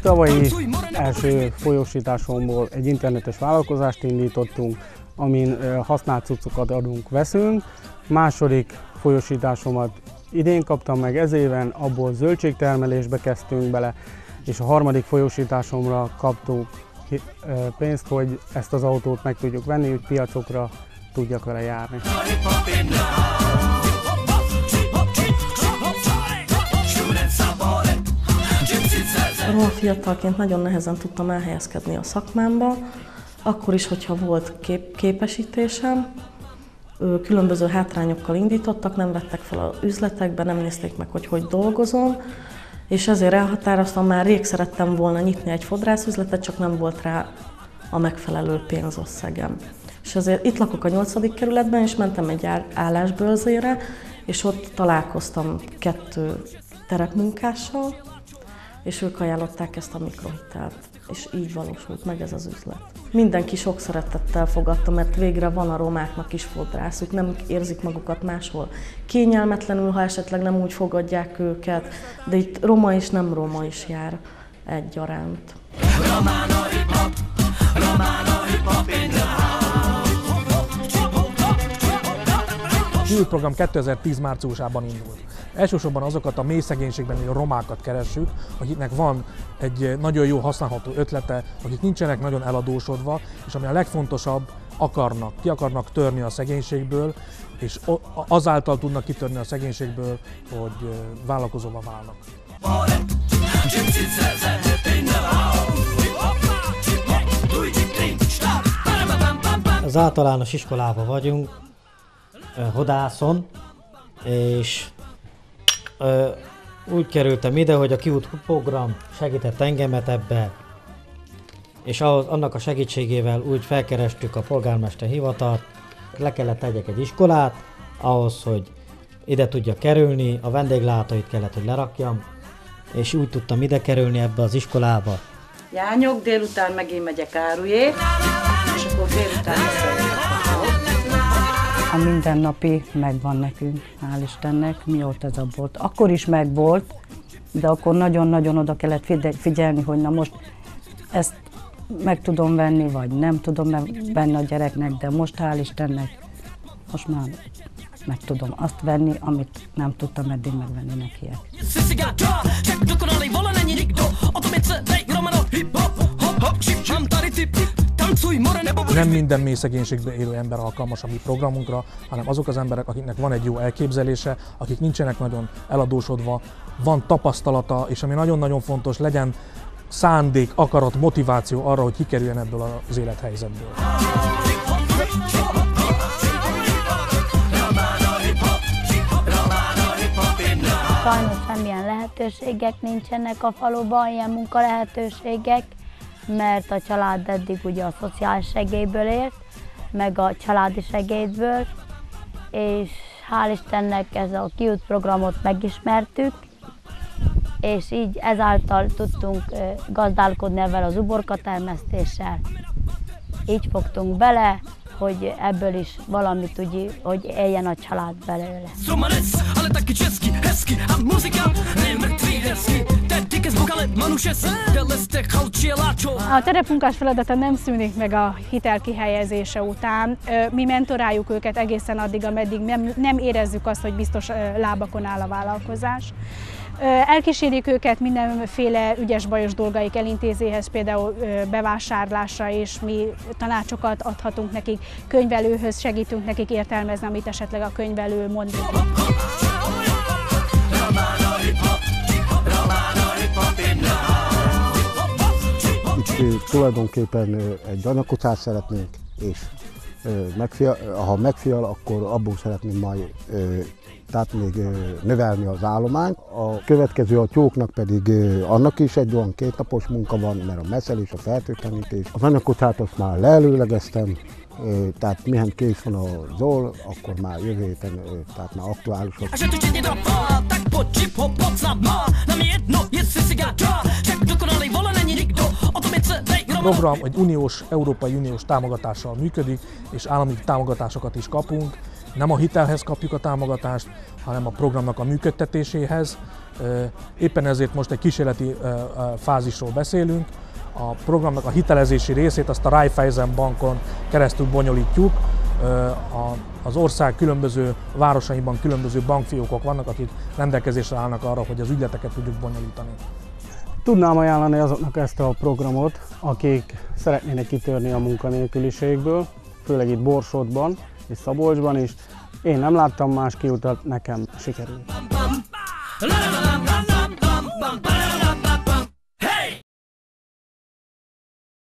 Tavalyi első folyósításomból egy internetes vállalkozást indítottunk, amin használt cuccokat adunk, veszünk. Második folyósításomat idén kaptam meg ez éven, abból zöldségtermelésbe kezdtünk bele, és a harmadik folyósításomra kaptunk pénzt, hogy ezt az autót meg tudjuk venni, hogy piacokra tudjak vele járni. Roma fiatalként nagyon nehezen tudtam elhelyezkedni a szakmámba, akkor is, hogyha volt képesítésem. Különböző hátrányokkal indítottak, nem vettek fel az üzletekbe, nem nézték meg, hogy dolgozom, és ezért elhatároztam, már rég szerettem volna nyitni egy fodrászüzletet, csak nem volt rá a megfelelő pénzösszegem. És ezért itt lakok a 8. kerületben, és mentem egy állásbőrzére, és ott találkoztam 2 terepmunkással, és ők ajánlották ezt a mikrohitelt, és így valósult meg ez az üzlet. Mindenki sok szeretettel fogadta, mert végre van a romáknak is fodrászuk, nem érzik magukat máshol kényelmetlenül, ha esetleg nem úgy fogadják őket, de itt roma és nem roma is jár egyaránt. A KIUT program 2010 márciusában indult. Elsősorban azokat a mély szegénységben élő romákat keressük, akiknek van egy nagyon jó használható ötlete, akik nincsenek nagyon eladósodva, és ami a legfontosabb, ki akarnak törni a szegénységből, és azáltal tudnak kitörni a szegénységből, hogy vállalkozóvá válnak. Az általános iskolában vagyunk, Hodászon, és úgy kerültem ide, hogy a KIUT program segített engemet ebbe, és annak a segítségével úgy felkerestük a polgármester hivatalt, le kellett tegyek egy iskolát, ahhoz, hogy ide tudja kerülni, a vendéglátóit kellett, hogy lerakjam, és úgy tudtam ide kerülni ebbe az iskolába. Jányok, délután megint megyek árujét, és akkor délután a mindennapi megvan nekünk, hál' Istennek, mióta ez a bolt. Akkor is megvolt, de akkor nagyon-nagyon oda kellett figyelni, hogy na most ezt meg tudom venni, vagy nem tudom venni a gyereknek, de most hál' Istennek, most már meg tudom azt venni, amit nem tudtam eddig megvenni nekiek. Nem minden mély szegénységben élő ember alkalmas a mi programunkra, hanem azok az emberek, akiknek van egy jó elképzelése, akik nincsenek nagyon eladósodva, van tapasztalata, és ami nagyon-nagyon fontos, legyen szándék, akarat, motiváció arra, hogy kikerüljen ebből az élethelyzetből. Sajnos semmilyen lehetőségek nincsenek a faluban, ilyen munkalehetőségek, mert a család eddig ugye a szociális segélyből élt, meg a családi segélyből, és hál' Istennek ez a KIUT programot megismertük, és így ezáltal tudtunk gazdálkodni ezzel az uborkatermesztéssel. Így fogtunk bele, hogy ebből is valamit úgy, hogy éljen a család belőle. A terepmunkás feladata nem szűnik meg a hitel kihelyezése után. Mi mentoráljuk őket egészen addig, ameddig nem érezzük azt, hogy biztos lábakon áll a vállalkozás. Elkísérjük őket mindenféle ügyes-bajos dolgaik elintézéhez, például bevásárlásra, és mi tanácsokat adhatunk nekik, könyvelőhöz segítünk nekik értelmezni, amit esetleg a könyvelő mond. Itt tulajdonképpen egy anyagkocát szeretnénk, és ha megfial, akkor abból szeretnénk majd tehát még növelni az állományt. A következő a tyúknak pedig annak is egy olyan 2 napos munka van, mert a messzelés, a fertőtlenítés. Az anyagkocát azt már leelőlegeztem, tehát mihen kész van a zol, akkor már jövő héten, tehát már aktuálisabb. program egy Európai Uniós támogatással működik, és állami támogatásokat is kapunk. Nem a hitelhez kapjuk a támogatást, hanem a programnak a működtetéséhez. Éppen ezért most egy kísérleti fázisról beszélünk. A programnak a hitelezési részét azt a Raiffeisen bankon keresztül bonyolítjuk. Az ország különböző városaiban különböző bankfiókok vannak, akik rendelkezésre állnak arra, hogy az ügyleteket tudjuk bonyolítani. Tudnám ajánlani azoknak ezt a programot, akik szeretnének kitörni a munkanélküliségből, főleg itt Borsodban és Szabolcsban is. Én nem láttam más kiutat, nekem sikerült.